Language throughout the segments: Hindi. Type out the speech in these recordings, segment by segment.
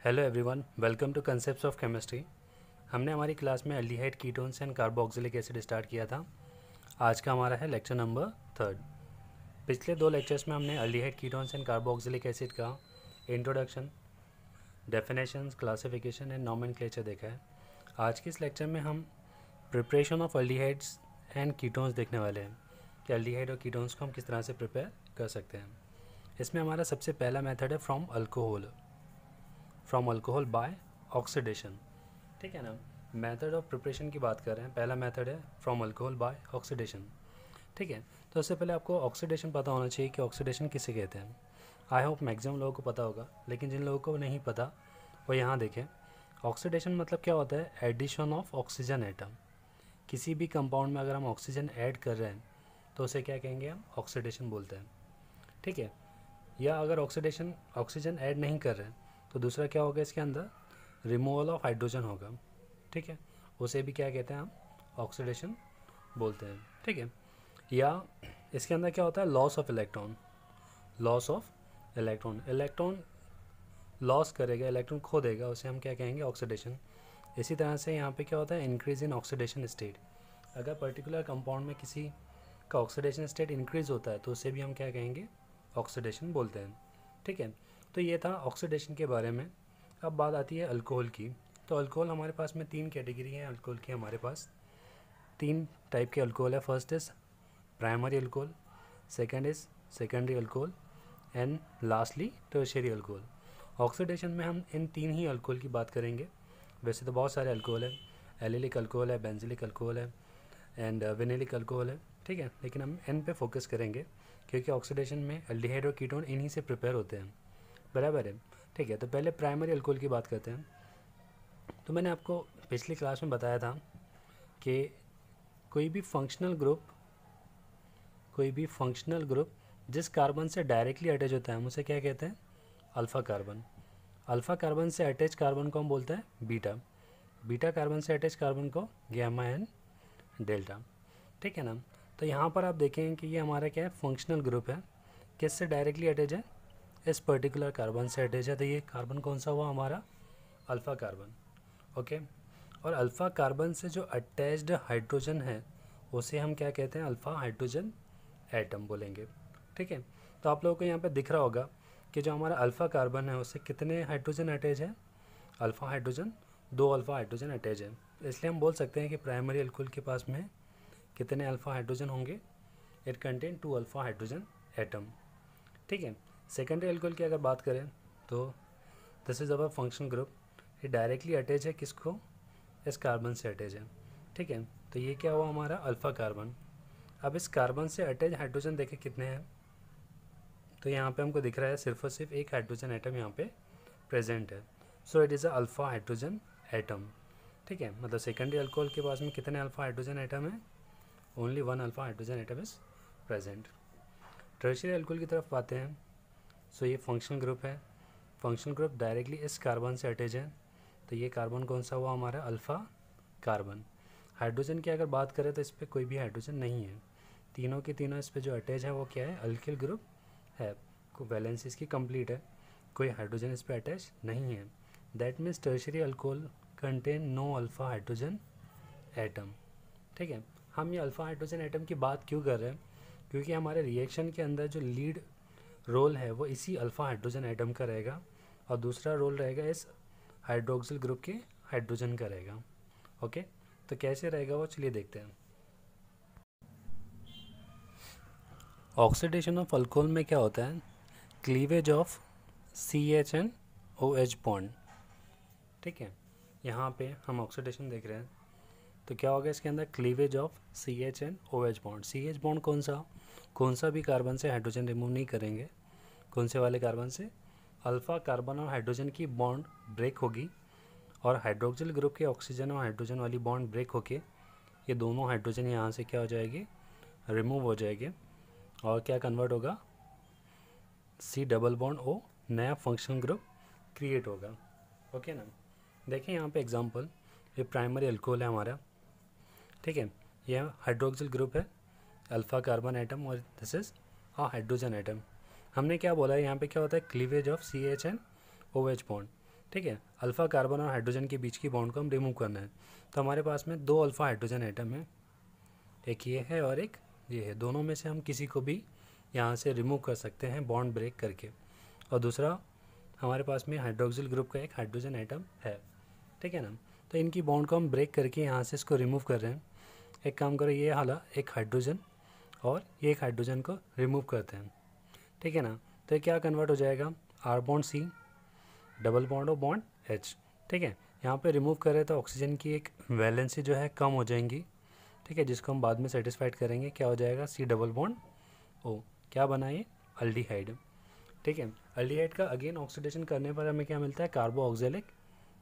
Hello everyone, welcome to concepts of chemistry. हमने हमारी क्लास में aldehyde ketones and carboxylic acid start किया था। आज का हमारा है लेक्चर नंबर 3। पिछले 2 लेक्चर्स में हमने aldehyde ketones and carboxylic acid का introduction, definitions, classification and nomenclature देखा है। आज के इस लेक्चर में हम preparation of aldehydes and ketones देखने वाले हैं कि एल्डिहाइड और कीटोन्स को हम किस तरह से प्रिपेयर कर सकते हैं। इसमें हमारा सबसे पहला मेथड है फ्रॉम अल्कोहल बाय ऑक्सीडेशन। ठीक है ना, मेथड ऑफ प्रिपरेशन की बात कर रहे हैं। पहला मेथड है फ्रॉम अल्कोहल बाय ऑक्सीडेशन। ठीक है, तो उससे पहले आपको ऑक्सीडेशन पता होना चाहिए कि ऑक्सीडेशन किसे कहते हैं। आई होप मैक्सिमम लोगों को पता होगा, लेकिन जिन लोगों को नहीं पता वो यहाँ देखें। ऑक्सीडेशन मतलब क्या होता है? Addition of oxygen atom. किसी भी कंपाउंड में अगर हम ऑक्सीजन ऐड कर रहे हैं तो उसे क्या कहेंगे? हम ऑक्सीडेशन बोलते हैं। ठीक है, या अगर ऑक्सीजन ऐड नहीं कर रहे हैं तो दूसरा क्या होगा? इसके अंदर रिमूवल ऑफ हाइड्रोजन होगा। ठीक है, उसे भी क्या कहते हैं? हम ऑक्सीडेशन बोलते हैं। ठीक है, या इसके अंदर क्या होता है? Loss of electron electron loss करेगा, इलेक्ट्रॉन खो देगा, उसे हम क्या कहेंगे? ऑक्सीडेशन। इसी तरह से यहाँ पे क्या होता है? Increase in oxidation state. अगर पर्टिकुलर कंपाउंड में किसी का ऑक्सीडेशन स्टेट इंक्रीज होता है तो उसे भी हम क्या कहेंगे? ऑक्सीडेशन बोलते हैं। ठीक है, तो ये था ऑक्सीडेशन के बारे में। अब बात आती है अल्कोहल की। तो अल्कोहल हमारे पास में 3 कैटेगरी हैं अल्कोहल की। हमारे पास 3 टाइप के अल्कोहल है। First is primary alcohol, second is secondary alcohol and lastly tertiary alcohol. Oxidation में हम इन 3 ही अल्कोहल की बात करेंगे। वैसे तो बहुत सारे अल्कोहल है, एलिलिक अल्कोहल है, बेंजिलिक अल्कोहल है एंड विनिलिक अल्कोहल है। ठीक है, लेकिन हम एन पे फोकस करेंगे क्योंकि ऑक्सीडेशन में एल्डिहाइड और कीटोन इन्हीं से प्रिपेयर होते हैं। बराबर है। ठीक है, तो पहले प्राइमरी अल्कोहल की बात करते हैं। तो मैंने आपको पिछली क्लास में बताया था कि कोई भी फंक्शनल ग्रुप जिस कार्बन से डायरेक्टली अटैच होता है हम उसे क्या कहते हैं? Alpha carbon. अल्फ़ा कार्बन से अटैच कार्बन को हम बोलते हैं बीटा कार्बन से अटैच कार्बन को गैमा एंड डेल्टा। ठीक है ना, तो यहाँ पर आप देखें कि ये हमारा क्या है? फंक्शनल ग्रुप है। किससे डायरेक्टली अटैच है? इस पर्टिकुलर कार्बन से अटैच है। तो ये कार्बन कौन सा हुआ? हमारा अल्फ़ा कार्बन। ओके, और अल्फ़ा कार्बन से जो अटैच्ड हाइड्रोजन है उसे हम क्या कहते हैं? अल्फ़ा हाइड्रोजन एटम बोलेंगे। ठीक है, तो आप लोगों को यहाँ पे दिख रहा होगा कि जो हमारा अल्फ़ा कार्बन है उससे कितने हाइड्रोजन अटैच है? Alpha hydrogen, 2 alpha hydrogen attach है। इसलिए हम बोल सकते हैं कि प्राइमरी अल्कोहल के पास में कितने अल्फ़ा हाइड्रोजन होंगे? It contain 2 alpha hydrogen atom. ठीक है, सेकेंडरी अल्कोहल की अगर बात करें तो this is our functional group. ये डायरेक्टली अटैच है किसको? इस कार्बन से अटैच है। ठीक है, तो ये क्या हुआ? हमारा अल्फ़ा कार्बन। अब इस कार्बन से अटैच हाइड्रोजन देखें कितने हैं? तो यहाँ पे हमको दिख रहा है सिर्फ और सिर्फ एक हाइड्रोजन एटम यहाँ पे प्रेजेंट है। So it is a alpha hydrogen atom. ठीक है, मतलब सेकेंडरी अल्कोहल के पास में कितने अल्फ़ा हाइड्रोजन एटम है? Only 1 alpha hydrogen atom is present. Tertiary alcohol की तरफ आते हैं। सो ये फंक्शनल ग्रुप है। फंक्शनल ग्रुप डायरेक्टली इस कार्बन से अटैच है। तो ये कार्बन कौन सा हुआ? हमारा अल्फ़ा कार्बन। हाइड्रोजन की अगर बात करें तो इस पर कोई भी हाइड्रोजन नहीं है। तीनों के तीनों इस पर जो अटैच है वो क्या है? अल्किल ग्रुप है। वैलेंस इसकी कंप्लीट है, कोई हाइड्रोजन इस पर अटैच नहीं है। That means tertiary alcohol contain no alpha hydrogen atom. ठीक है, हम ये अल्फ़ा हाइड्रोजन एटम की बात क्यों कर रहे हैं? क्योंकि हमारे रिएक्शन के अंदर जो लीड रोल है वो इसी अल्फ़ा हाइड्रोजन एटम का रहेगा और दूसरा रोल रहेगा इस हाइड्रोक्सिल ग्रुप के हाइड्रोजन का रहेगा। ओके, तो कैसे रहेगा वो चलिए देखते हैं। ऑक्सीडेशन ऑफ अल्कोहल में क्या होता है? Cleavage of CH and OH bond. ठीक है, यहाँ पे हम ऑक्सीडेशन देख रहे हैं तो क्या होगा इसके अंदर? Cleavage of CH and OH bond. CH bond कौन सा भी कार्बन से हाइड्रोजन रिमूव नहीं करेंगे। कौन से वाले कार्बन से? अल्फ़ा कार्बन और हाइड्रोजन की बॉन्ड ब्रेक होगी और हाइड्रोक्सिल ग्रुप के ऑक्सीजन और हाइड्रोजन वाली बॉन्ड ब्रेक होके ये दोनों हाइड्रोजन यहाँ से क्या हो जाएगी? रिमूव हो जाएगी और क्या कन्वर्ट होगा? C डबल बॉन्ड O, नया फंक्शनल ग्रुप क्रिएट होगा। ओके ना, देखिए यहाँ पे एग्जांपल, ये प्राइमरी अल्कोहल है हमारा। ठीक है, ये हाइड्रोक्सिल ग्रुप है, अल्फ़ा कार्बन एटम और this is a hydrogen atom. हमने क्या बोला है यहाँ पे? क्या होता है? Cleavage of CH and OH bond. ठीक है। अल्फ़ा कार्बन और हाइड्रोजन के बीच की बॉन्ड को हम रिमूव करना है। तो हमारे पास में 2 अल्फ़ा हाइड्रोजन एटम है, एक ये है और एक ये है। दोनों में से हम किसी को भी यहाँ से रिमूव कर सकते हैं बॉन्ड ब्रेक करके। और दूसरा हमारे पास में हाइड्रोक्सिल ग्रुप का एक हाइड्रोजन एटम है, ठीक है ना। तो इनकी बॉन्ड को हम ब्रेक करके यहाँ से इसको रिमूव कर रहे हैं। एक काम करो, ये हाला एक हाइड्रोजन और ये एक हाइड्रोजन को रिमूव करते हैं, ठीक है ना। तो ये क्या कन्वर्ट हो जाएगा, R bond C, double bond और बॉन्ड H, ठीक है। यहाँ पे रिमूव करें तो ऑक्सीजन की एक वैलेंसी जो है कम हो जाएंगी, ठीक है, जिसको हम बाद में सेटिस्फाइड करेंगे। क्या हो जाएगा, C डबल बॉन्ड O, क्या बना ये, अल्डिहाइड, ठीक है। अल्डिहाइड का अगेन ऑक्सीडेशन करने पर हमें क्या मिलता है, कार्बो ऑक्जेलिक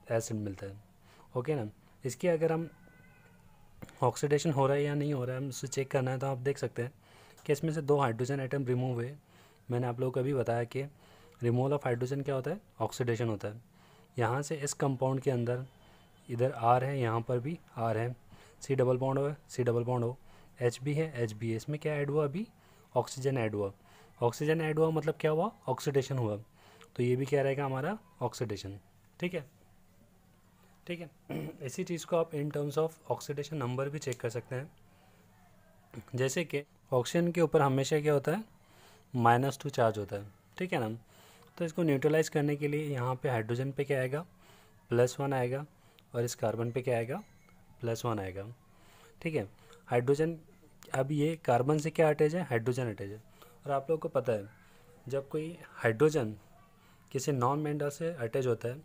एसिड मिलता है, ओके ना। इसके अगर हम ऑक्सीडेशन हो रहा है या नहीं हो रहा है, हम उसे चेक करना है, तो आप देख सकते हैं कि इसमें से 2 हाइड्रोजन एटम रिमूव हुए। मैंने आप लोगों को अभी बताया कि रिमूवल ऑफ हाइड्रोजन क्या होता है, ऑक्सीडेशन होता है। यहाँ से इस कंपाउंड के अंदर इधर R है, यहाँ पर भी R है, C डबल बॉन्ड हो, C डबल बॉन्ड हो, H भी है, H भी है। इसमें क्या ऐड हुआ, अभी ऑक्सीजन ऐड हुआ। ऑक्सीजन ऐड हुआ मतलब क्या हुआ, ऑक्सीडेशन हुआ। तो ये भी क्या रहेगा हमारा, ऑक्सीडेशन, ठीक है, ठीक है। इसी चीज़ को आप in terms of oxidation number भी चेक कर सकते हैं। जैसे कि ऑक्सीजन के ऊपर हमेशा क्या होता है, -2 चार्ज होता है, ठीक है ना। तो इसको न्यूट्रलाइज करने के लिए यहाँ पे हाइड्रोजन पे क्या आएगा, +1 आएगा, और इस कार्बन पे क्या आएगा, +1 आएगा, ठीक है। हाइड्रोजन, अब ये कार्बन से क्या अटैच है, हाइड्रोजन अटैच है। और आप लोगों को पता है जब कोई हाइड्रोजन किसी नॉन मेटल से अटैच होता है,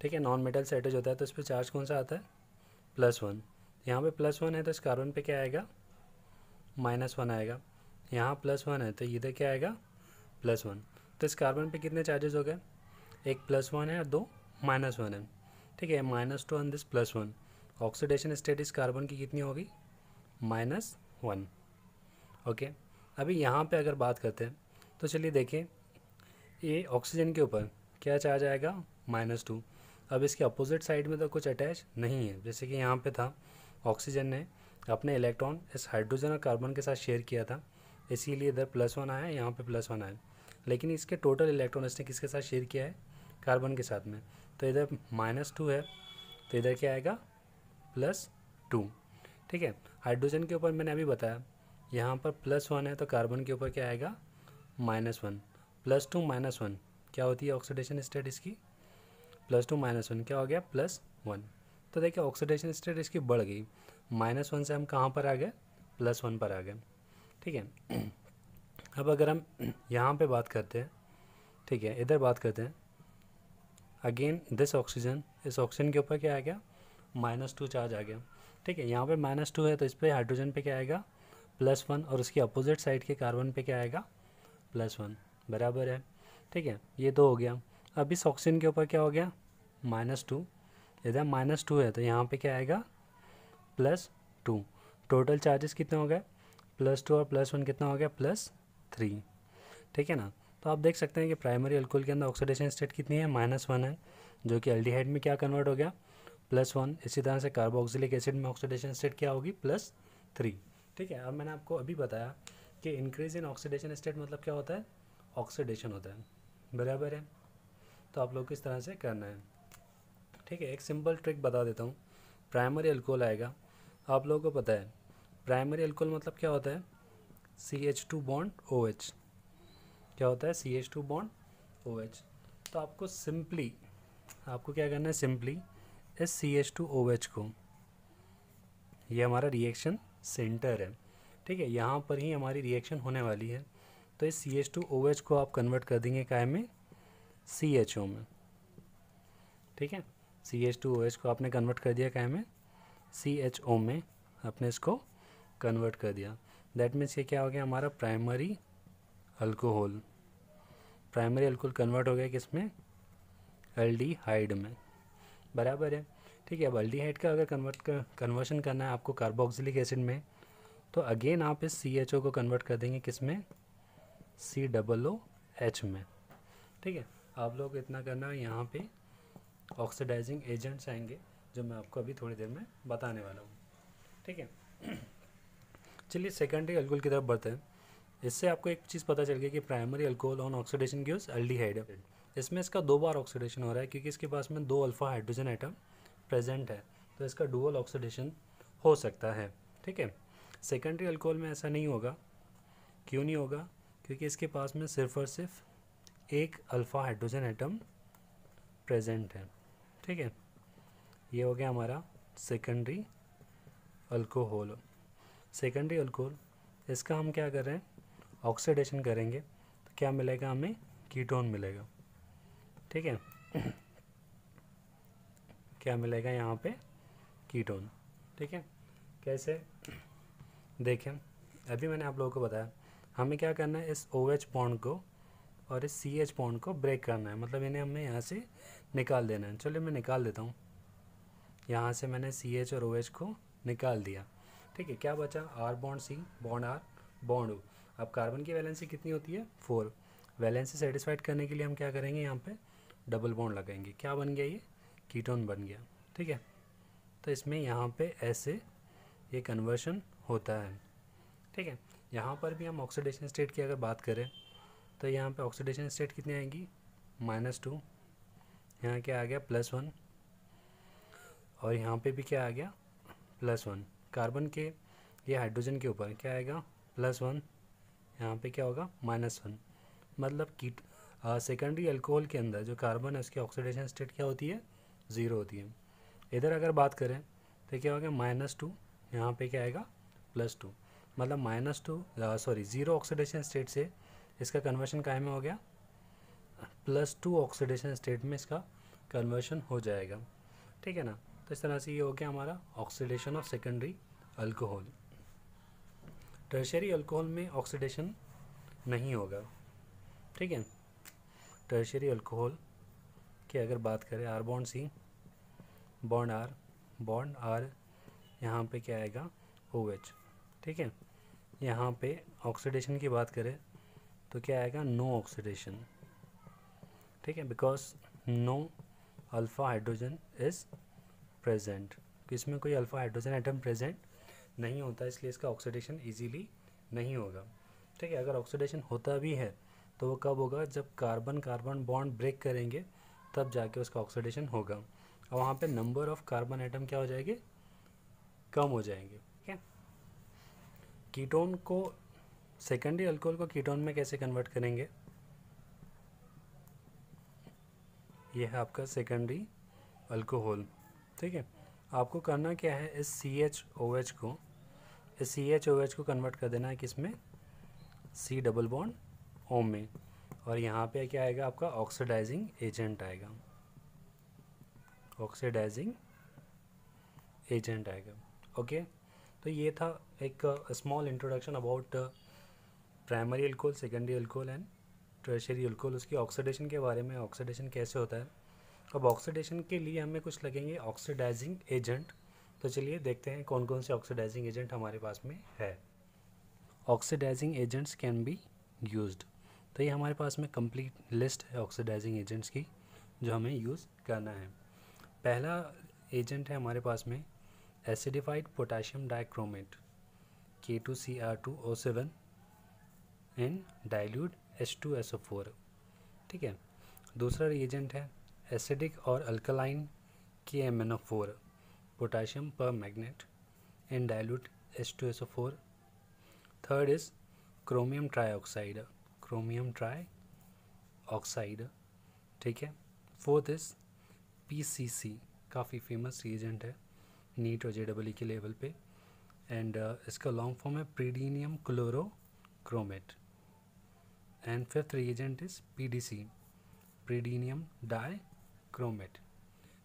ठीक है, नॉन मेटल से अटैच होता है, तो इस पर चार्ज कौन सा आता है, +1। यहाँ पे +1 है तो इस कार्बन पे क्या आएगा, -1 आएगा। यहाँ +1 है तो इधर क्या आएगा, +1। तो इस कार्बन पे कितने चार्जेस हो गए, एक +1 है और 2 -1 है, ठीक है। -2 ऑन दिस +1, ऑक्सीडेशन स्टेट इस कार्बन की कितनी होगी, -1, ओके। अभी यहाँ पे अगर बात करते हैं तो चलिए देखें, ये ऑक्सीजन के ऊपर क्या चार्ज आएगा, -2। अब इसके अपोजिट साइड में तो कुछ अटैच नहीं है, जैसे कि यहाँ पे था, ऑक्सीजन ने अपने इलेक्ट्रॉन इस हाइड्रोजन और कार्बन के साथ शेयर किया था, इसीलिए इधर +1 आया, यहाँ पे +1 आया। लेकिन इसके टोटल इलेक्ट्रॉन इसने किसके साथ शेयर किया है, कार्बन के साथ में। तो इधर -2 है तो इधर क्या आएगा, +2, ठीक है। हाइड्रोजन के ऊपर मैंने अभी बताया, यहाँ पर +1 है तो कार्बन के ऊपर क्या आएगा, -1। +2 -1 क्या होती है ऑक्सीडेशन स्टेट इसकी, +2 -1 क्या हो गया, +1। तो देखिए ऑक्सीडेशन स्टेट इसकी बढ़ गई, -1 से हम कहाँ पर आ गए, +1 पर आ गए, ठीक है। अब अगर हम यहाँ पे बात करते हैं, ठीक है, इधर बात करते हैं, अगेन दिस ऑक्सीजन, इस ऑक्सीजन के ऊपर क्या आ गया, -2 चार्ज आ गया, ठीक है। यहाँ पे -2 है तो इस पर हाइड्रोजन पे क्या आएगा, +1, और उसकी अपोजिट साइड के कार्बन पे क्या आएगा, +1, बराबर है, ठीक है। ये 2 हो गया। अब इस ऑक्सीजन के ऊपर क्या हो गया, -2, इधर -2 है तो यहाँ पे क्या आएगा, +2। टोटल चार्जेस कितने हो गए, +2 और +1 कितना हो गया, +3, ठीक है ना। तो आप देख सकते हैं कि प्राइमरी अल्कोहल के अंदर ऑक्सीडेशन स्टेट कितनी है, -1 है, जो कि एल्डिहाइड में क्या कन्वर्ट हो गया, +1। इसी तरह से कार्बोक्सिलिक एसिड में ऑक्सीडेशन स्टेट क्या होगी, +3, ठीक है। अब मैंने आपको अभी बताया कि इंक्रीज इन ऑक्सीडेशन स्टेट मतलब क्या होता है, ऑक्सीडेशन होता है, बराबर है। तो आप लोग को इस तरह से करना है, ठीक है। एक सिंपल ट्रिक बता देता हूँ, प्राइमरी अल्कोहल आएगा, आप लोगों को पता है प्राइमरी अल्कोहल मतलब क्या होता है, CH2 बॉन्ड OH, क्या होता है, CH2 बॉन्ड OH। तो आपको सिंपली, आपको क्या करना है, सिंपली इस CH2OH को, ये हमारा रिएक्शन सेंटर है, ठीक है, यहाँ पर ही हमारी रिएक्शन होने वाली है। तो इस CH2OH को आप कन्वर्ट कर देंगे काय में, CHO में, ठीक है। CH2OH को आपने कन्वर्ट कर दिया काय में, CHO में, आपने इसको कन्वर्ट कर दिया। दैट मीन्स ये क्या हो गया, हमारा primary alcohol. Primary alcohol convert हो गया किस में, एल्डिहाइड में, बराबर है, ठीक है। अब एल्डिहाइड का अगर कन्वर्शन करना है आपको कार्बोक्सिलिक एसिड में, तो अगेन आप इस CHO को कन्वर्ट कर देंगे किस में, COOH में, ठीक है। आप लोग इतना करना है, यहाँ पे ऑक्सीडाइजिंग एजेंट्स आएंगे जो मैं आपको अभी थोड़ी देर में बताने वाला हूँ, ठीक है। चलिए सेकेंडरी अल्कोहल की तरफ बढ़ते हैं। इससे आपको एक चीज़ पता चल गई कि primary alcohol on oxidation gives aldehyde. इसमें इसका 2 बार ऑक्सीडेशन हो रहा है क्योंकि इसके पास में 2 अल्फ़ा हाइड्रोजन एटम प्रेजेंट है, तो इसका डुअल ऑक्सीडेशन हो सकता है। ठीक है, सेकेंडरी अल्कोहल में ऐसा नहीं होगा। क्यों नहीं होगा? क्योंकि इसके पास में सिर्फ और सिर्फ एक अल्फ़ा हाइड्रोजन एटम प्रेजेंट है। ठीक है, ये हो गया हमारा सेकेंडरी अल्कोहल। सेकेंडरी अल्कोहल, इसका हम क्या कर रहे हैं, ऑक्सीडेशन करेंगे तो क्या मिलेगा हमें, कीटोन मिलेगा। ठीक है, क्या मिलेगा यहाँ पे, कीटोन। ठीक है, कैसे देखें, अभी मैंने आप लोगों को बताया हमें क्या करना है, इस OH बॉन्ड को और इस CH बॉन्ड को ब्रेक करना है, मतलब इन्हें हमें यहाँ से निकाल देना है। चलिए मैं निकाल देता हूँ, यहाँ से मैंने CH और OH को निकाल दिया। ठीक है, क्या बचा, R bond C bond R bond O। अब कार्बन की वैलेंसी कितनी होती है, 4। वैलेंसी सेटिस्फाइड करने के लिए हम क्या करेंगे, यहाँ पे डबल बॉन्ड लगाएंगे। क्या बन गया, ये कीटोन बन गया। ठीक है, तो इसमें यहाँ पे ऐसे ये कन्वर्शन होता है। ठीक है, यहाँ पर भी हम ऑक्सीडेशन स्टेट की अगर बात करें तो यहाँ पे ऑक्सीडेशन स्टेट कितनी आएंगी, -2, यहाँ क्या आ गया +1, और यहाँ पे भी क्या आ गया +1। कार्बन के ये हाइड्रोजन के ऊपर क्या आएगा, +1, यहाँ पे क्या होगा -1। मतलब सेकेंडरी अल्कोहल के अंदर जो कार्बन है उसकी ऑक्सीडेशन स्टेट क्या होती है, 0 होती है। इधर अगर बात करें तो क्या होगा, -2, यहाँ पे क्या आएगा +2, मतलब -0 ऑक्सीडेशन स्टेट से इसका कन्वर्शन काय में हो गया, +2 ऑक्सीडेशन स्टेट में इसका कन्वर्शन हो जाएगा। ठीक है ना, तो इस तरह से ये हो गया हमारा oxidation of secondary alcohol. Tertiary alcohol में ऑक्सीडेशन नहीं होगा। ठीक है, टर्शियरी अल्कोहल की अगर बात करें, R bond C bond R, यहाँ पे क्या आएगा OH। ठीक है, यहाँ पे ऑक्सीडेशन की बात करें तो क्या आएगा, नो ऑक्सीडेशन। ठीक है, because no alpha hydrogen is present, इसमें कोई अल्फ़ा हाइड्रोजन एटम प्रेजेंट नहीं होता, इसलिए इसका ऑक्सीडेशन इजीली नहीं होगा। ठीक है, अगर ऑक्सीडेशन होता भी है तो वो कब होगा, जब कार्बन कार्बन बॉन्ड ब्रेक करेंगे तब जाके उसका ऑक्सीडेशन होगा, और वहाँ पे नंबर ऑफ कार्बन एटम क्या हो जाएंगे, कम हो जाएंगे। ठीक है, कीटोन को, सेकेंडरी अल्कोहल को कीटोन में कैसे कन्वर्ट करेंगे, ये है आपका सेकेंडरी अल्कोहल। ठीक है, आपको करना क्या है, इस CHOH को कन्वर्ट कर देना है किसमें, C डबल बॉन्ड O में, और यहाँ पे क्या आएगा आपका ऑक्सीडाइजिंग एजेंट आएगा, ऑक्सीडाइजिंग एजेंट आएगा। ओके, तो ये था एक small introduction about primary alcohol, secondary alcohol and tertiary alcohol, उसकी ऑक्सीडेशन के बारे में, ऑक्सीडेशन कैसे होता है। अब ऑक्सीडेशन के लिए हमें कुछ लगेंगे ऑक्सीडाइजिंग एजेंट, तो चलिए देखते हैं कौन कौन से ऑक्सीडाइजिंग एजेंट हमारे पास में है। Oxidizing agents can be used, तो ये हमारे पास में कंप्लीट लिस्ट है ऑक्सीडाइजिंग एजेंट्स की जो हमें यूज़ करना है। पहला एजेंट है हमारे पास में acidified potassium dichromate K2Cr2O7 in dilute H2SO4। ठीक है, दूसरा रिएजेंट है एसिडिक और alkaline KMnO4 potassium permanganate in dilute H2SO4। Third is chromium trioxide, ठीक है। फोर्थ इज PCC, काफ़ी फेमस रिएजेंट है नीट और JEE के लेवल पे, एंड इसका लॉन्ग फॉर्म है pyridinium chlorochromate. And fifth reagent is PDC, pyridinium dichromate.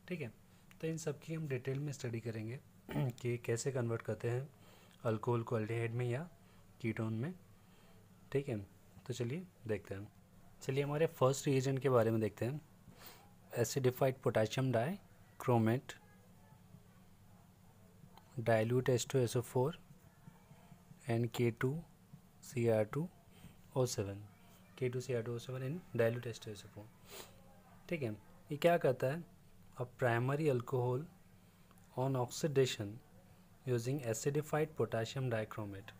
ठीक है, तो इन सब की हम डिटेल में स्टडी करेंगे कि कैसे कन्वर्ट करते हैं अल्कोहल को अल्डिहाइड में या कीटोन में। ठीक है, तो चलिए देखते हैं। चलिए हमारे फर्स्ट रिएजेंट के बारे में देखते हैं, acidified potassium dichromate dilute H2SO4 and K2Cr2O7 in dilute H2SO4। ठीक है, ये क्या करता है, a primary alcohol on oxidation using acidified potassium dichromate.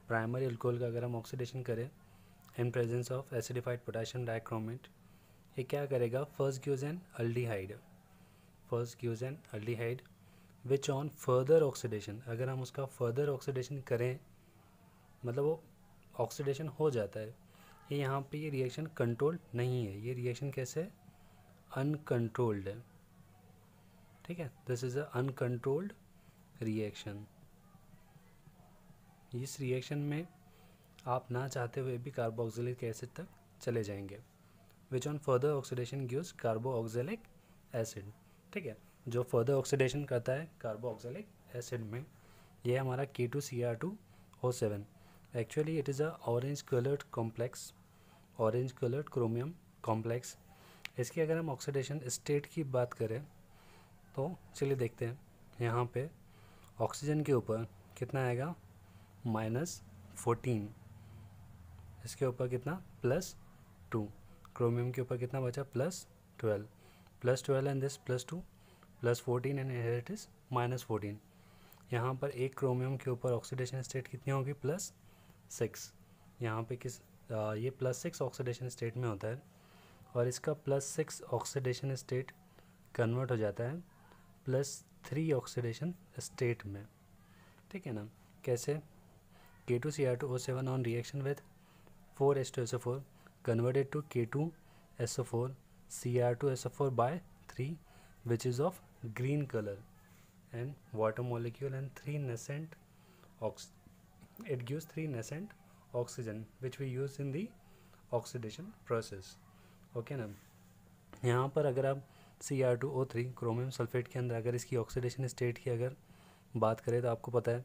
Primary alcohol का अगर हम ऑक्सीडेशन करें in presence of acidified potassium dichromate, ये क्या करेगा, first gives an aldehyde, first gives an aldehyde which on further oxidation, अगर हम उसका फर्दर ऑक्सीडेशन करें मतलब वो ऑक्सीडेशन हो जाता है। ये यहाँ पे ये रिएक्शन कंट्रोल्ड नहीं है, ये रिएक्शन कैसे है, अनकंट्रोल्ड है, ठीक है। This is a uncontrolled reaction. इस रिएक्शन में आप ना चाहते हुए भी कार्बोक्सिलिक एसिड तक चले जाएंगे, which on further oxidation gives carboxylic acid, ठीक है। जो फर्दर ऑक्सीडेशन करता है कार्बोक्सिलिक एसिड में, ये हमारा K2Cr2O7। Actually it is a orange coloured complex, orange coloured chromium complex. इसकी अगर हम ऑक्सीडेशन स्टेट की बात करें तो चलिए देखते हैं। यहाँ पे ऑक्सीजन के ऊपर कितना आएगा, -14, इसके ऊपर कितना +2, क्रोमियम के ऊपर कितना बचा +12, +12 and this +2 +14 and here it is -14। यहाँ पर एक क्रोमियम के ऊपर ऑक्सीडेशन स्टेट कितनी होगी, +6। यहाँ पे ये +6 ऑक्सीडेशन स्टेट में होता है और इसका +6 ऑक्सीडेशन स्टेट कन्वर्ट हो जाता है +3 ऑक्सीडेशन स्टेट में, ठीक है ना। कैसे, K2Cr2O7 on reaction with 4H2SO4 converted to K2SO4 Cr2SO4 by 3, which is of green color and water molecule and 3 nascent it gives 3 nascent oxygen which we use in the oxidation process, okay ना। यहाँ पर अगर आप Cr2O3 क्रोमियम सल्फेट के अंदर अगर इसकी ऑक्सीडेशन स्टेट की अगर बात करें तो आपको पता है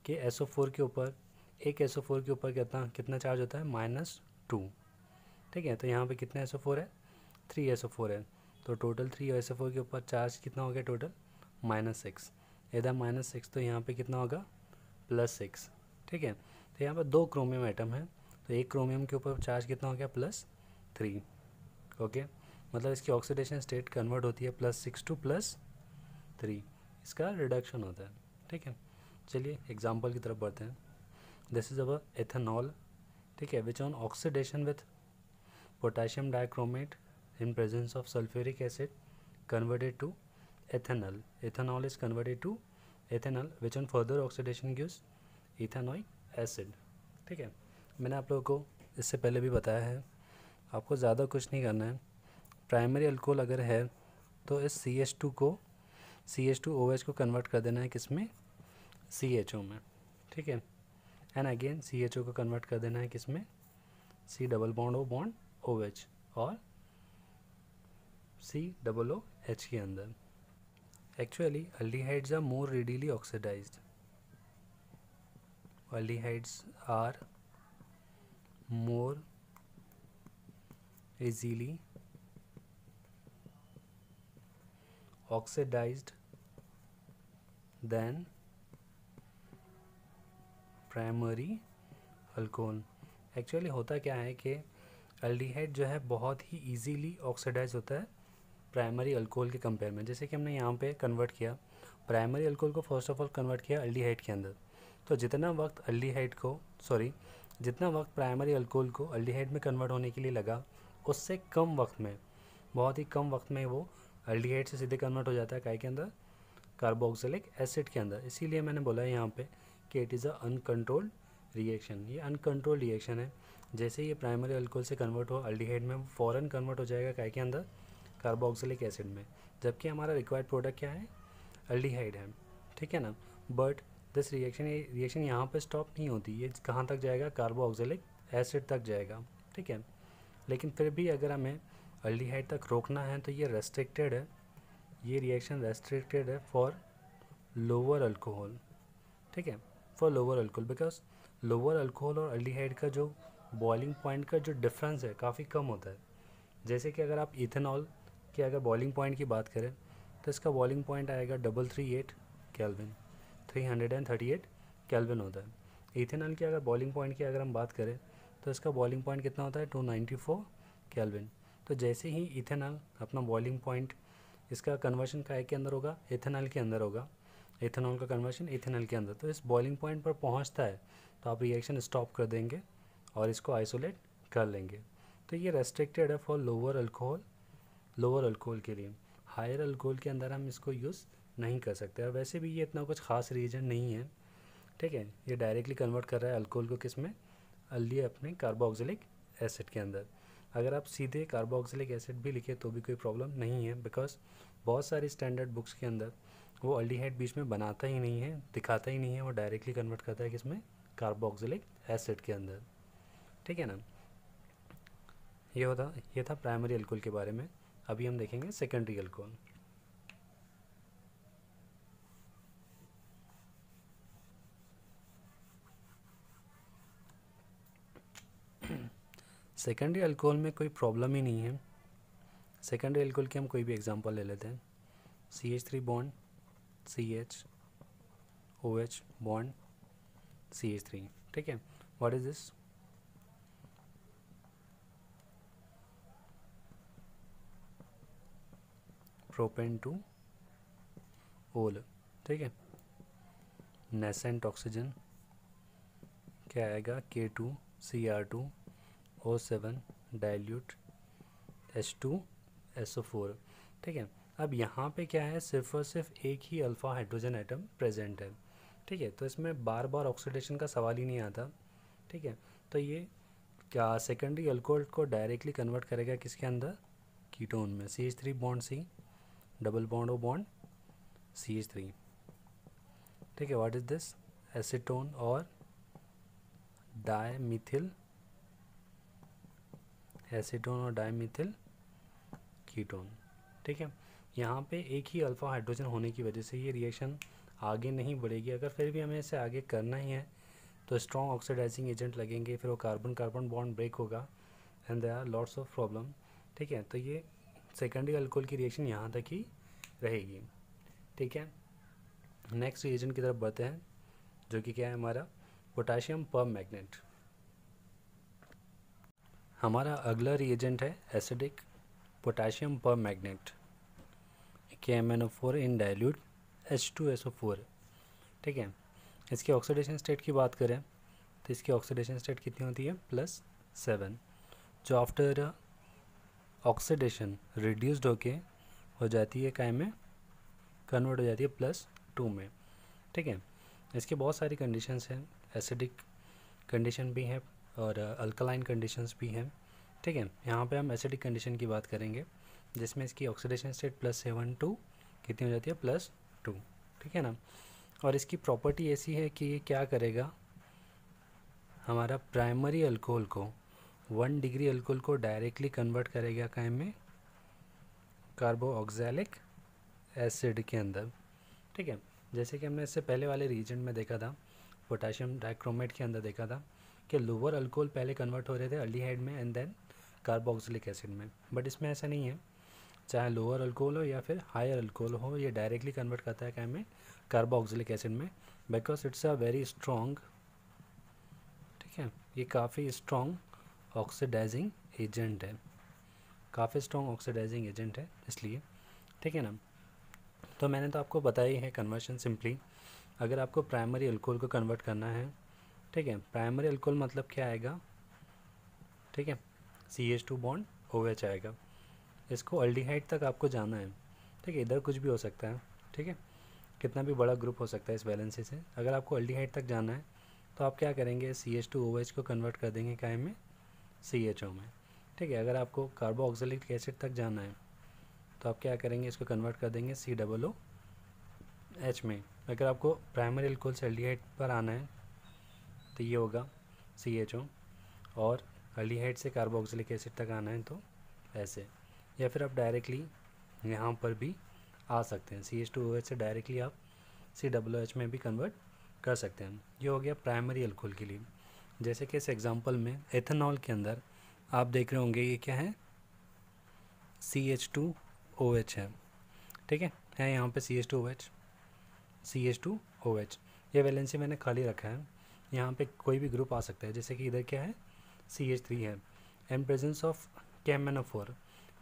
कि SO4 के ऊपर, एक SO4 के ऊपर कितना चार्ज होता है, -2, ठीक है। तो यहाँ पे कितना SO4 है, 3 SO4 है, तो टोटल 3 SO4 के ऊपर चार्ज कितना हो गया टोटल, -6। इधर -6 तो यहाँ पे कितना होगा, +6, ठीक है। तो यहाँ पर 2 क्रोमियम एटम है, तो एक क्रोमियम के ऊपर चार्ज कितना हो गया, +3, ओके। मतलब इसकी ऑक्सीडेशन स्टेट कन्वर्ट होती है +6 to +3, इसका रिडक्शन होता है, ठीक है। चलिए एग्जाम्पल की तरफ बढ़ते हैं। दिस इज अवर एथेनॉल, ठीक है, which on oxidation with potassium dichromate in presence of sulfuric acid converted to ethanol. Ethanol is converted to ethanol which on further oxidation gives ethanoic acid, ठीक है। मैंने आप लोगों को इससे पहले भी बताया है, आपको ज़्यादा कुछ नहीं करना है। प्राइमरी अल्कोहल अगर है तो इस CH2 को CH2OH को कन्वर्ट कर देना है किस में, CHO में, ठीक है। एंड अगेन CHO को कन्वर्ट कर देना है किस में, C double bond O bond OH और COOH के अंदर। Actually aldehydes are more readily oxidized. Aldehydes are more easily oxidized than primary alcohol. Actually होता क्या है कि अल्डिहाइड जो है बहुत ही इजीली ऑक्सीडाइज होता है प्राइमरी अल्कोहल के कंपेयर में। जैसे कि हमने यहाँ पे कन्वर्ट किया प्राइमरी अल्कोहल को, फर्स्ट ऑफ ऑल कन्वर्ट किया अल्डिहाइड के अंदर, तो जितना वक्त प्राइमरी अल्कोहल को अल्डिहाइड में कन्वर्ट होने के लिए लगा, उससे कम वक्त में, बहुत ही कम वक्त में वो अल्डिहाइड से सीधे कन्वर्ट हो जाता है काय के अंदर, कार्बोक्सिलिक एसिड के अंदर। इसीलिए मैंने बोला है यहाँ पे कि it is a uncontrolled reaction. ये अनकंट्रोल्ड रिएक्शन है। जैसे ये प्राइमरी अल्कोहल से कन्वर्ट हो अल्डिहाइड में, फ़ौरन कन्वर्ट हो जाएगा काय के अंदर, कार्बोक्सिलिक एसिड में, जबकि हमारा रिक्वायर्ड प्रोडक्ट क्या है, अल्डिहाइड है, ठीक है ना। बट दिस रिएक्शन यहाँ पे स्टॉप नहीं होती, ये कहाँ तक जाएगा, कार्बोक्सिलिक एसिड तक जाएगा, ठीक है। लेकिन फिर भी अगर हमें अल्डिहाइड तक रोकना है तो ये रेस्ट्रिक्टेड है, ये रिएक्शन रेस्ट्रिक्टेड है फॉर लोअर अल्कोहल, ठीक है, for lower alcohol, because lower alcohol और अल्डिहाइड का जो बॉइलिंग पॉइंट का जो डिफरेंस है काफ़ी कम होता है। जैसे कि अगर आप इथेनॉल के अगर बॉइलिंग पॉइंट की बात करें तो इसका बॉइलिंग पॉइंट आएगा 338 केल्विन, 338 केल्विन होता है। इथेनॉल की अगर बॉइलिंग पॉइंट की अगर हम बात करें तो इसका बॉइलिंग पॉइंट कितना होता है, 294 केल्विन। तो जैसे ही इथेनॉल अपना बॉइलिंग पॉइंट, इसका कन्वर्शन काय के अंदर होगा, इथेनॉल के अंदर होगा, इथेनॉल का कन्वर्शन इथेनॉल के अंदर, तो इस बॉइलिंग पॉइंट पर पहुंचता है तो आप रिएक्शन स्टॉप कर देंगे और इसको आइसोलेट कर लेंगे। तो ये रेस्ट्रिक्टेड है for lower alcohol lower alcohol के लिए। हायर अल्कोहल के अंदर हम इसको यूज़ नहीं कर सकते, और वैसे भी ये इतना कुछ खास रीजन नहीं है, ठीक है। ये डायरेक्टली कन्वर्ट कर रहा है अल्कोहल को किस में, अल्ली अपने कार्बोक्सिलिक एसिड के अंदर। अगर आप सीधे कार्बोक्सिलिक एसिड भी लिखे तो भी कोई प्रॉब्लम नहीं है, बिकॉज बहुत सारी स्टैंडर्ड बुक्स के अंदर वो अल्डिहाइड बीच में बनाता ही नहीं है, दिखाता ही नहीं है, वो डायरेक्टली कन्वर्ट करता है किसमें, कार्बोक्सिलिक एसिड के अंदर, ठीक है ना। ये था प्राइमरी अल्कोहल के बारे में। अभी हम देखेंगे सेकेंडरी अल्कोहल। सेकेंडरी अल्कोहल में कोई प्रॉब्लम ही नहीं है। सेकेंडरी अल्कोहल के हम कोई भी एग्जांपल ले लेते हैं। CH3 bond CH, OH bond CH3, ठीक है। What is this, propane two ओल, ठीक है। नेसेंट ऑक्सीजन क्या आएगा, K2Cr2O7 डाइल्यूट H2SO4, ठीक है। अब यहाँ पे क्या है, सिर्फ और सिर्फ एक ही अल्फ़ा हाइड्रोजन एटम प्रेजेंट है, ठीक है। तो इसमें बार बार ऑक्सीडेशन का सवाल ही नहीं आता, ठीक है। तो ये क्या सेकेंडरी अल्कोहल को डायरेक्टली कन्वर्ट करेगा किसके अंदर, कीटोन में। CH3 bond C, double bond O bond CH3, ठीक है। व्हाट इज दिस, एसीटोन और डायमिथिल, एसीटोन और डायमिथिल कीटोन, ठीक है। यहाँ पे एक ही अल्फ़ा हाइड्रोजन होने की वजह से ये रिएक्शन आगे नहीं बढ़ेगी। अगर फिर भी हमें इसे आगे करना ही है तो स्ट्रॉन्ग ऑक्सीडाइजिंग एजेंट लगेंगे, फिर वो कार्बन कार्बन बॉन्ड ब्रेक होगा, and there are lots of problem, ठीक है। तो ये सेकेंडरी अल्कोहल की रिएक्शन यहाँ तक ही रहेगी, ठीक है। नेक्स्ट रिएजेंट की तरफ बढ़ते हैं, जो कि क्या है हमारा, पोटाशियम परमैग्नेट। हमारा अगला रिएजेंट है एसिडिक पोटाशियम परमैग्नेट, KMnO4 इन डाइल्यूट H2SO4, ठीक है। इसकी ऑक्सीडेशन स्टेट की बात करें तो इसकी ऑक्सीडेशन स्टेट कितनी होती है, +7, जो आफ्टर ऑक्सीडेशन रिड्यूस्ड होके हो जाती है काय में, कन्वर्ट हो जाती है +2 में, ठीक है। इसके बहुत सारी कंडीशंस हैं, एसिडिक कंडीशन भी है और अल्कलाइन कंडीशंस भी हैं, ठीक है। यहाँ पे हम एसिडिक कंडीशन की बात करेंगे, जिसमें इसकी ऑक्सीडेशन स्टेट +7 टू कितनी हो जाती है, +2, ठीक है ना। और इसकी प्रॉपर्टी ऐसी है कि ये क्या करेगा, हमारा प्राइमरी अल्कोहल को 1 डिग्री अल्कोहल को डायरेक्टली कन्वर्ट करेगा काय में, कार्बोऑक्सैलिक एसिड के अंदर, ठीक है। जैसे कि हमने इससे पहले वाले रीजन में देखा था, पोटाशियम डाइक्रोमेट के अंदर देखा था कि लोअर अल्कोहल पहले कन्वर्ट हो रहे थे अल्डिहाइड में एंड देन कार्बोक्सिलिक एसिड में, बट इसमें ऐसा नहीं है। चाहे लोअर अल्कोहल हो या फिर हायर अल्कोहल हो, ये डायरेक्टली कन्वर्ट करता है काय में, कार्बोक्सिलिक एसिड में, because it's a very strong, ठीक है। ये काफ़ी स्ट्रॉन्ग ऑक्सीडाइजिंग एजेंट है, काफ़ी स्ट्रॉन्ग ऑक्सीडाइजिंग एजेंट है इसलिए, ठीक है ना। तो मैंने तो आपको बताया ही है कन्वर्शन सिंपली। अगर आपको प्राइमरी अल्कोहल को कन्वर्ट करना है, ठीक है, प्राइमरी अल्कोहल मतलब क्या आएगा, ठीक है, CH2 बॉन्ड OH आएगा। इसको अल्डिहाइड तक आपको जाना है, ठीक है। इधर कुछ भी हो सकता है, ठीक है, कितना भी बड़ा ग्रुप हो सकता है इस वैलेंसी से। अगर आपको अल्डिहाइड तक जाना है तो आप क्या करेंगे, CH2OH को कन्वर्ट कर देंगे काय में, CHO में, ठीक है। अगर आपको कार्बोऑक्सिलिक एसिड तक जाना है तो आप क्या करेंगे, इसको कन्वर्ट कर देंगे COOH में। अगर आपको प्राइमरी अल्कोहल से अल्डिहाइड पर आना है तो ये होगा CHO, और अल्डिहाइड से कार्बोक्सिलिक एसिड तक आना है तो ऐसे, या फिर आप डायरेक्टली यहाँ पर भी आ सकते हैं, CH2OH से डायरेक्टली आप COOH में भी कन्वर्ट कर सकते हैं। ये हो गया प्राइमरी अल्कोहल के लिए। जैसे कि इस एग्जांपल में एथेनॉल के अंदर आप देख रहे होंगे ये क्या है, CH2OH है, ठीक है यहाँ पे CH2OH, ये वैलेंसी मैंने खाली रखा है, यहाँ पे कोई भी ग्रुप आ सकता है। जैसे कि इधर क्या है, CH3 है, and presence of KMnO4।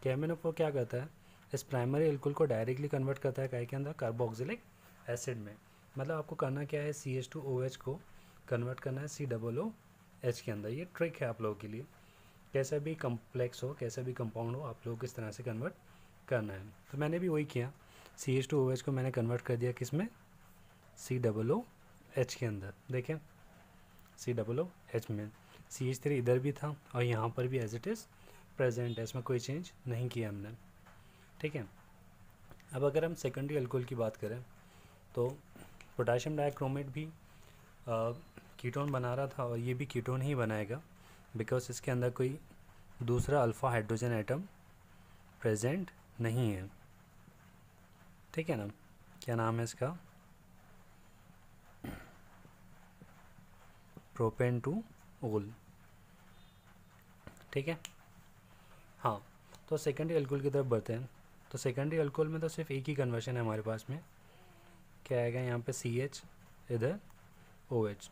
KMnO4 क्या करता है, इस प्राइमरी अल्कोहल को डायरेक्टली कन्वर्ट करता है काय के अंदर, कार्बोक्सिलिक एसिड में। मतलब आपको करना क्या है, CH2OH को कन्वर्ट करना है COOH के अंदर। ये ट्रिक है आप लोगों के लिए, कैसा भी कम्प्लेक्स हो, कैसा भी कंपाउंड हो, आप लोग इस तरह से कन्वर्ट करना है। तो मैंने भी वही किया, CH2OH को मैंने कन्वर्ट कर दिया किस में, COOH के अंदर। देखें COOH में CH3 इधर भी था और यहाँ पर भी एज इट इज़ प्रेजेंट है, इसमें कोई चेंज नहीं किया हमने, ठीक है। अब अगर हम सेकेंडरी अल्कोहल की बात करें तो पोटाशियम डाइक्रोमेट भी कीटोन बना रहा था और ये भी कीटोन ही बनाएगा, बिकॉज इसके अंदर कोई दूसरा अल्फ़ा हाइड्रोजन एटम प्रेजेंट नहीं है, ठीक है ना। क्या नाम है इसका, प्रोपेन टू ओल, ठीक है। हाँ, तो सेकेंडरी अल्कोहल की तरफ बढ़ते हैं। तो सेकेंडरी अल्कोहल में तो सिर्फ एक ही कन्वर्शन है हमारे पास में, क्या आएगा यहाँ पे CH, इधर OH,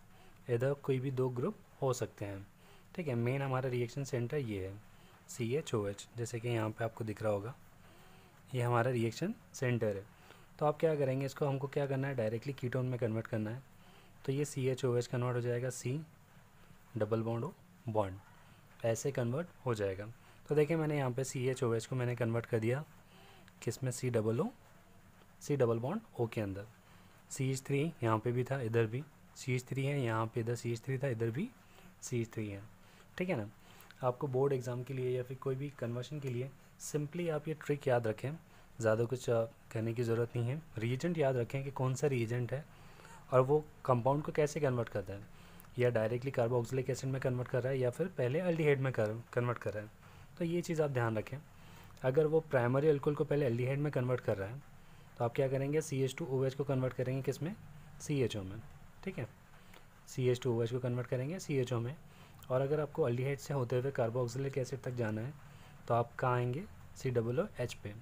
इधर कोई भी दो ग्रुप हो सकते हैं, ठीक है। मेन हमारा रिएक्शन सेंटर ये है CHOH, जैसे कि यहाँ पे आपको दिख रहा होगा, ये हमारा रिएक्शन सेंटर है। तो आप क्या करेंगे, इसको हमको क्या करना है, डायरेक्टली कीटोन में कन्वर्ट करना है। तो ये CHOH कन्वर्ट हो जाएगा C double bond O bond, ऐसे कन्वर्ट हो जाएगा। तो देखिए मैंने यहाँ पे CHOH को मैंने कन्वर्ट कर दिया किस में, C डबल बॉन्ड O के अंदर। CH3 यहाँ पे भी था, इधर भी CH3 है, यहाँ पे इधर CH3 था, इधर भी CH3 है, ठीक है ना। आपको बोर्ड एग्ज़ाम के लिए या फिर कोई भी कन्वर्शन के लिए सिंपली आप ये ट्रिक याद रखें, ज़्यादा कुछ करने की ज़रूरत नहीं है। रीएजेंट याद रखें कि कौन सा रीएजेंट है और वो कंपाउंड को कैसे कन्वर्ट करता है, या डायरेक्टली कार्बोक्सिलिक एसिड में कन्वर्ट कर रहा है या फिर पहले एल्डिहाइड में कन्वर्ट कर रहा है। तो ये चीज़ आप ध्यान रखें। अगर वो प्राइमरी अल्कोहल को पहले एल्डिहाइड में कन्वर्ट कर रहा है तो आप क्या करेंगे, CH2OH को कन्वर्ट करेंगे किस में, CHO में, ठीक है। CH2OH को कन्वर्ट करेंगे CHO में। और अगर आपको एल्डिहाइड से होते हुए कार्बोक्सिलिक एसिड तक जाना है तो आप कहाँ आएंगे, COOH पे,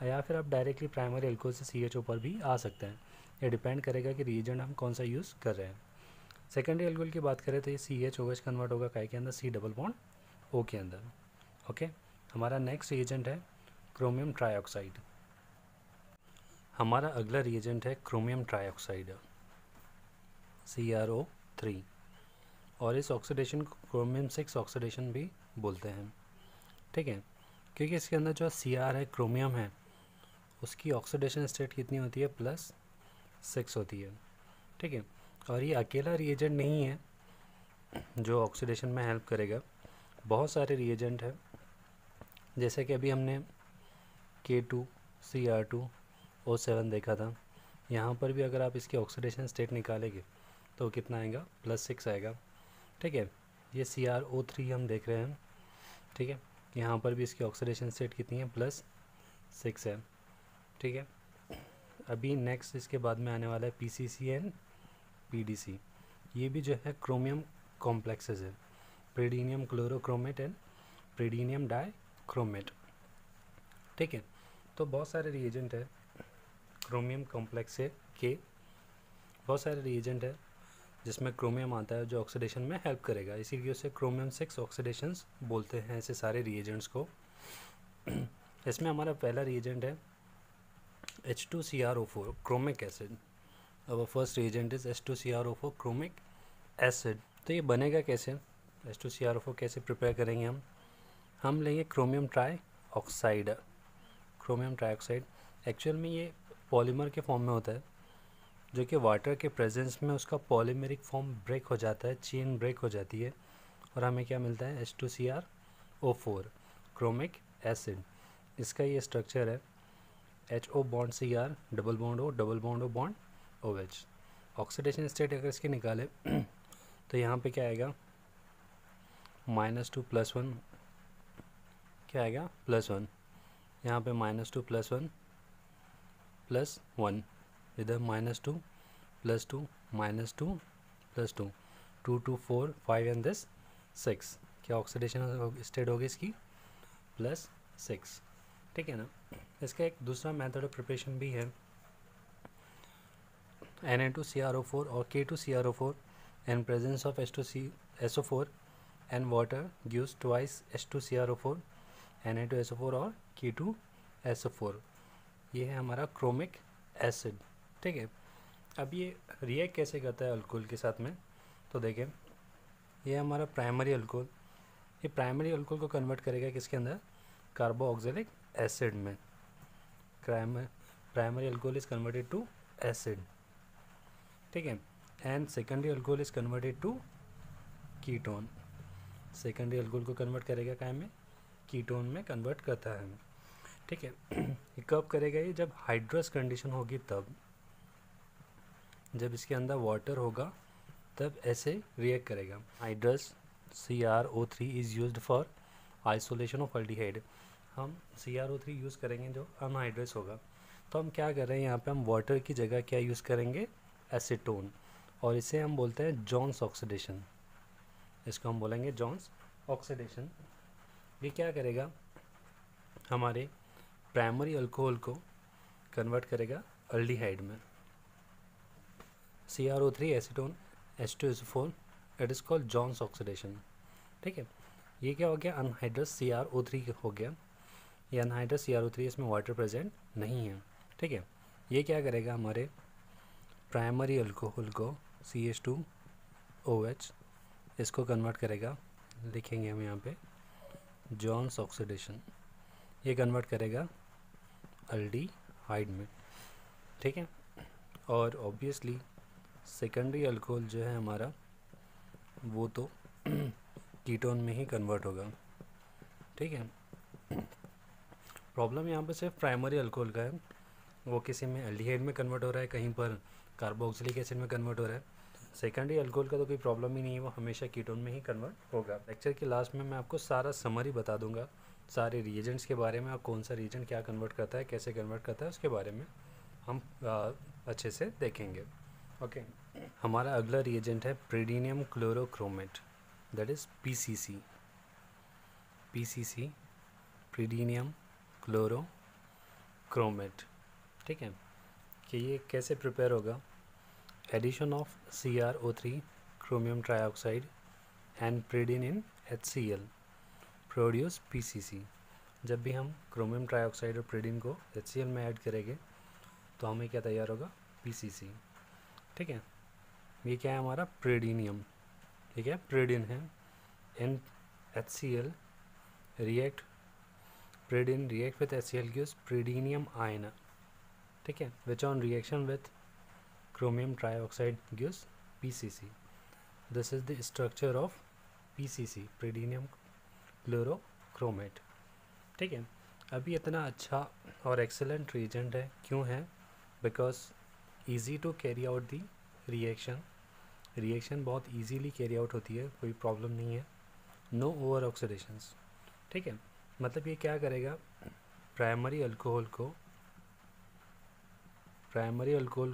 या फिर आप डायरेक्टली प्राइमरी अल्कोहल से CHO पर भी आ सकते हैं। ये डिपेंड करेगा कि रिएजेंट हम कौन सा यूज़ कर रहे हैं। सेकेंडरी अल्कोहल की बात करें तो ये CHOH कन्वर्ट होगा काय के अंदर, C डबल बॉन्ड O के अंदर, ओके। हमारा नेक्स्ट रिएजेंट है क्रोमियम ट्राईऑक्साइड। हमारा अगला रिएजेंट है क्रोमियम ट्राईऑक्साइड, CrO3, और इस ऑक्सीडेशन को क्रोमियम 6 ऑक्सीडेशन भी बोलते हैं, ठीक है। क्योंकि इसके अंदर जो Cr है, क्रोमियम है, उसकी ऑक्सीडेशन स्टेट कितनी होती है, +6 होती है, ठीक है। और ये अकेला रिएजेंट नहीं है जो ऑक्सीडेशन में हेल्प करेगा, बहुत सारे रिएजेंट हैं, जैसे कि अभी हमने K2Cr2O7 देखा था। यहाँ पर भी अगर आप इसकी ऑक्सीडेशन स्टेट निकालेंगे तो कितना आएगा, +6 आएगा, ठीक है। ये CrO3 हम देख रहे हैं, ठीक है। यहाँ पर भी इसकी ऑक्सीडेशन स्टेट कितनी है, +6 है, ठीक है। अभी नेक्स्ट इसके बाद में आने वाला है PCC एंड PDC। ये भी जो है क्रोमियम कॉम्प्लेक्सेस है, प्रीडीनियम क्लोरोक्रोमेट एंड प्रीडीनियम डाइक्रोमेट, ठीक है। तो बहुत सारे रिएजेंट है क्रोमियम कॉम्प्लेक्स के, बहुत सारे रिएजेंट है जिसमें क्रोमियम आता है जो ऑक्सीडेशन में हेल्प करेगा, इसीलिए उसे क्रोमियम 6 ऑक्सीडेशंस बोलते हैं ऐसे सारे रिएजेंट्स को। इसमें हमारा पहला रिएजेंट है H2CrO4 क्रोमिक एसिड। अब first reagent is H2CrO4 chromic acid. तो ये बनेगा कैसे, H2CrO4 कैसे प्रिपेयर करेंगे हम लेंगे chromium trioxide. Chromium trioxide actual में ये पॉलीमर के फॉर्म में होता है, जो कि वाटर के प्रेजेंस में उसका पॉलीमेरिक फॉर्म ब्रेक हो जाता है, चेन ब्रेक हो जाती है, और हमें क्या मिलता है, H2CrO4 क्रोमिक एसिड। इसका ये स्ट्रक्चर है HO bond Cr double bond O double bond O bond OH। Oxidation state अगर इसकी निकाले तो यहाँ पे क्या आएगा, -2 +1, क्या आएगा, +1, यहाँ पे -2 +1 +1, इधर -2 +2 -2 +2, 2 2 4 5 एंड दिस 6। क्या ऑक्सीडेशन स्टेट होगी इसकी, +6, ठीक है ना। इसका एक दूसरा मेथड ऑफ प्रिपरेशन भी है, Na2CrO4 और K2CrO4 and presence of H2SO4 and water gives twice H2CrO4, Na2SO4 और K2SO4। ये है हमारा क्रोमिक एसिड, ठीक है। अब ये रिएक्ट कैसे करता है अल्कोहल के साथ में, तो देखें ये हमारा प्राइमरी अल्कोहल, ये प्राइमरी अल्कोहल को कन्वर्ट करेगा किसके अंदर, कार्बोक्सिलिक एसिड में, primary alcohol is converted to acid, ठीक है, and secondary alcohol is converted to ketone. Secondary alcohol को कन्वर्ट करेगा क्या में, कीटोन में कन्वर्ट करता है, ठीक है। ये कब करेगा, ये जब हाइड्रस कंडीशन होगी तब, जब इसके अंदर वाटर होगा तब ऐसे रिएक्ट करेगा। Hydrous CrO3 is used for isolation of aldehyde. हम CrO3 यूज़ करेंगे जो अनहाइड्रस होगा, तो हम क्या कर रहे हैं यहाँ पे, हम वाटर की जगह क्या यूज़ करेंगे, एसीटोन, और इसे हम बोलते हैं जॉन्स ऑक्सीडेशन। इसको हम बोलेंगे जॉन्स ऑक्सीडेशन। ये क्या करेगा, हमारे प्राइमरी अल्कोहल को कन्वर्ट करेगा एल्डिहाइड में। CrO3 acetone H2SO4, it is called Jones oxidation, ठीक है। ये क्या हो गया, अनहाइड्रस CrO3 हो गया। ये अनहाइड्रस CrO3, इसमें वाटर प्रेजेंट नहीं है, ठीक है। ये क्या करेगा, हमारे प्राइमरी अल्कोहल को CH2OH, इसको कन्वर्ट करेगा, लिखेंगे हम यहाँ पे जॉन्स ऑक्सीडेशन। ये कन्वर्ट करेगा एल्डिहाइड में, ठीक है। और ऑब्वियसली सेकेंडरी अल्कोहल जो है हमारा, वो तो कीटोन में ही कन्वर्ट होगा, ठीक है। प्रॉब्लम यहाँ पे सिर्फ प्राइमरी अल्कोहल का है, वो किसी में एल्डिहाइड में कन्वर्ट हो रहा है, कहीं पर कार्बोक्सिलिक एसिड में कन्वर्ट हो रहा है। सेकेंडरी अल्कोहल का तो कोई प्रॉब्लम ही नहीं है, वो हमेशा कीटोन में ही कन्वर्ट होगा। लेक्चर के लास्ट में मैं आपको सारा समरी बता दूंगा, सारे रिएजेंट्स के बारे में, और कौन सा रिएजेंट क्या कन्वर्ट करता है, कैसे कन्वर्ट करता है, उसके बारे में हम अच्छे से देखेंगे। ओके, हमारा अगला रिएजेंट है pyridinium chlorochromate, that is PCC। PCC, pyridinium chlorochromate, ठीक है। कि ये कैसे प्रिपेयर होगा, addition of CrO3 chromium trioxide and pyridine in HCl produce PCC। जब भी हम क्रोमियम ट्राइऑक्साइड और प्रीडिन को HCl में ऐड करेंगे तो हमें क्या तैयार होगा, PCC, ठीक है। ये क्या है हमारा, प्रीडिनियम, ठीक है, प्रीडिन है, in HCl react, pyridine react with HCl gives pyridinium ion, ठीक है, which on reaction with chromium trioxide gives PCC. This is the structure of PCC, pyridinium chlorochromate, ठीक है। अभी इतना अच्छा और एक्सेलेंट रिएजेंट है, क्यों है, because easy to carry out the reaction, reaction बहुत ईजीली कैरी आउट होती है, कोई प्रॉब्लम नहीं है, नो ओवर ऑक्सीडेशंस, ठीक है। मतलब ये क्या करेगा, प्राइमरी अल्कोहल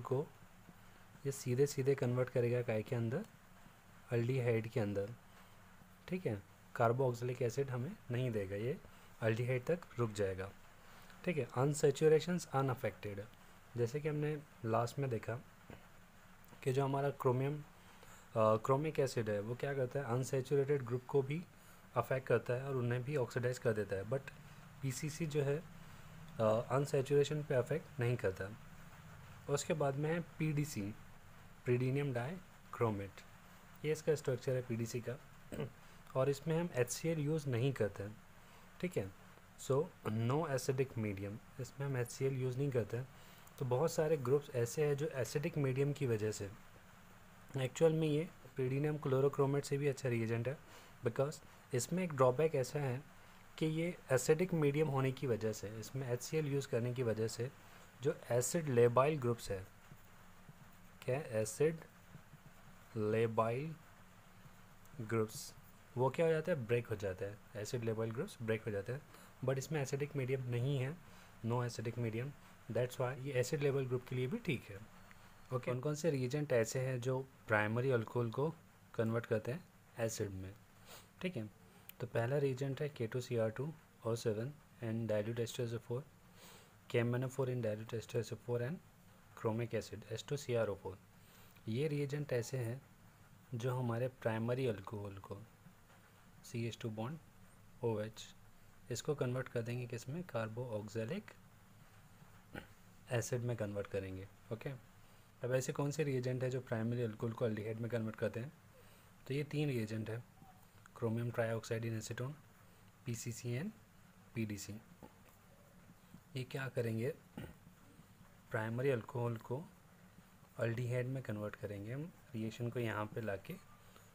को ये सीधे सीधे कन्वर्ट करेगा काय के अंदर, एल्डिहाइड के अंदर, ठीक है। कार्बोक्सिलिक एसिड हमें नहीं देगा, ये एल्डिहाइड तक रुक जाएगा, ठीक है। अनसैचुरेशंस अनअफेक्टेड, जैसे कि हमने लास्ट में देखा कि जो हमारा क्रोमिक एसिड है वो क्या करता है, अनसैचुरेटेड ग्रुप को भी अफेक्ट करता है और उन्हें भी ऑक्सीडाइज कर देता है, बट PCC जो है अनसैचुरेशन पे अफेक्ट नहीं करता। उसके बाद में है PDC, प्रीडिनियम डाइक्रोमेट, ये इसका स्ट्रक्चर है PDC का, और इसमें हम HCl यूज़ नहीं करते हैं, ठीक है। सो नो एसिडिक मीडियम, इसमें हम HCl यूज़ नहीं करते हैं। तो बहुत सारे ग्रुप्स ऐसे हैं जो एसिडिक मीडियम की वजह से, एक्चुअल में ये प्रीडिनियम क्लोरोक्रोमेट से भी अच्छा रिएजेंट है, बिकॉज इसमें एक ड्रॉबैक ऐसा है कि ये एसिडिक मीडियम होने की वजह से, इसमें HCl यूज़ करने की वजह से जो एसिड लेबाइल ग्रुप्स है, क्या है, एसिड लेबाइल ग्रुप्स, वो क्या हो जाता है, ब्रेक हो जाता है, एसिड लेबाइल ग्रुप्स ब्रेक हो जाते हैं, बट इसमें एसिडिक मीडियम नहीं है, no acidic medium, that's why ये एसिड लेवल ग्रुप के लिए भी ठीक है। ओके, कौन कौन से रिएजेंट ऐसे हैं जो प्राइमरी अल्कोहल को कन्वर्ट करते हैं एसिड में, ठीक है। तो पहला रिएजेंट है K2Cr2O7 and dilute H2SO4, KMnO4 in dilute H2SO4 and chromic acid H2CrO4। ये रिएजेंट ऐसे हैं जो हमारे प्राइमरी अल्कोहल को CH2 बॉन्ड OH, इसको कन्वर्ट कर देंगे किस में, कार्बोक्सिलिक एसिड में कन्वर्ट करेंगे, ओके। अब ऐसे कौन से रिएजेंट है जो प्राइमरी अल्कोहल को एल्डिहाइड में कन्वर्ट करते हैं, तो ये 3 रिएजेंट है, chromium trioxide in acetone, PCC and PDC। ये क्या करेंगे, प्राइमरी अल्कोहल को अल्डिहाइड में कन्वर्ट करेंगे, हम रिएक्शन को यहाँ पे लाके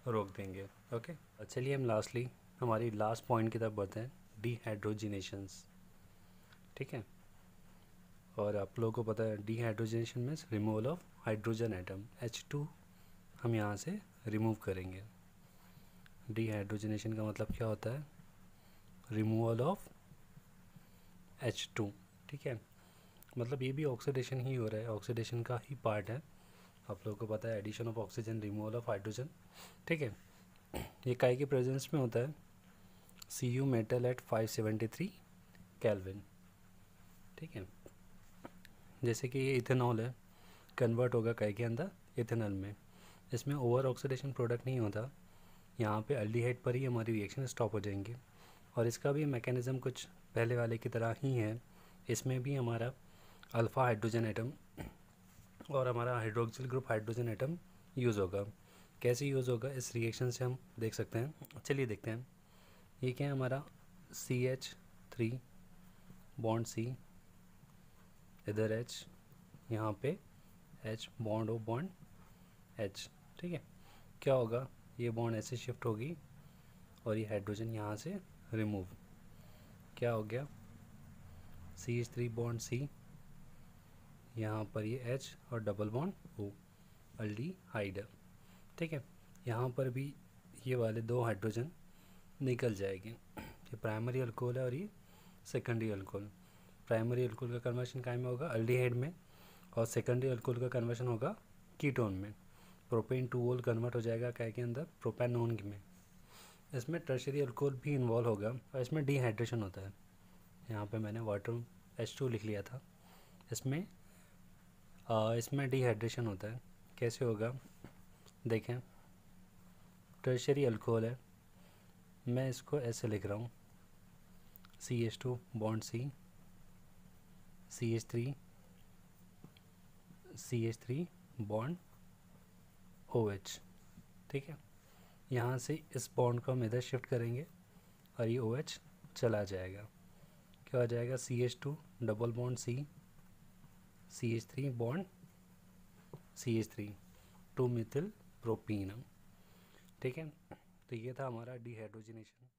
रोक देंगे। ओके, चलिए हम लास्टली हमारी लास्ट पॉइंट की तरफ बढ़ते हैं, डीहाइड्रोजिनेशंस। ठीक है, और आप लोगों को पता है dehydrogenation means removal of hydrogen atom, H2 हम यहाँ से रिमूव करेंगे। डीहाइड्रोजिनेशन का मतलब क्या होता है, रिमूवल ऑफ H2। ठीक है, मतलब ये भी ऑक्सीडेशन ही हो रहा है, ऑक्सीडेशन का ही पार्ट है। आप लोगों को पता है addition of oxygen, removal of hydrogen. ठीक है, ये काय के प्रेजेंस में होता है, Cu मेटल एट 573 केल्विन। ठीक है, जैसे कि ये इथेनॉल है, कन्वर्ट होगा काय के अंदर इथेनॉल में, इसमें ओवर ऑक्सीडेशन प्रोडक्ट नहीं होता, यहाँ पे अल्डिहाइड पर ही हमारी रिएक्शन स्टॉप हो जाएंगी। और इसका भी मैकेनिज़्म कुछ पहले वाले की तरह ही है, इसमें भी हमारा अल्फ़ा हाइड्रोजन एटम और हमारा hydroxyl group hydrogen atom use होगा। कैसे यूज़ होगा इस रिएक्शन से हम देख सकते हैं। चलिए देखते हैं, ये क्या है हमारा CH3 बॉन्ड C, इधर H, यहाँ पे H bond O bond H। ठीक है, क्या होगा, ये बॉन्ड ऐसे शिफ्ट होगी और ये हाइड्रोजन यहाँ से रिमूव, क्या हो गया CH3 बॉन्ड C, यहाँ पर ये H और डबल बॉन्ड O, अल्डिहाइड। ठीक है, यहाँ पर भी ये वाले दो हाइड्रोजन निकल जाएंगे। ये प्राइमरी अल्कोहल है और ये सेकेंडरी अल्कोहल। प्राइमरी अल्कोहल का कन्वर्शन काय में होगा, अल्डिहाइड में, और सेकेंडरी अल्कोहल का कन्वर्शन होगा कीटोन में। प्रोपेन 2 कन्वर्ट हो जाएगा काय के अंदर, प्रोपेनोन में। इसमें टर्शरी अल्कोहल भी इन्वॉल्व होगा और इसमें डिहाइड्रेशन होता है। यहाँ पे मैंने वाटर H2 लिख लिया था, इसमें डिहाइड्रेशन होता है। कैसे होगा देखें, टर्शरी अल्कोहल है, मैं इसको ऐसे लिख रहा हूँ, CH2 bond C, CH3 bond OH। ठीक है, यहाँ से इस बॉन्ड को हम इधर शिफ्ट करेंगे और ये OH चला जाएगा, क्या हो जाएगा CH2 double bond C, CH3 bond CH3, 2 Mithil propene. ठीक है, तो ये था हमारा डिहाइड्रोजिनेशन।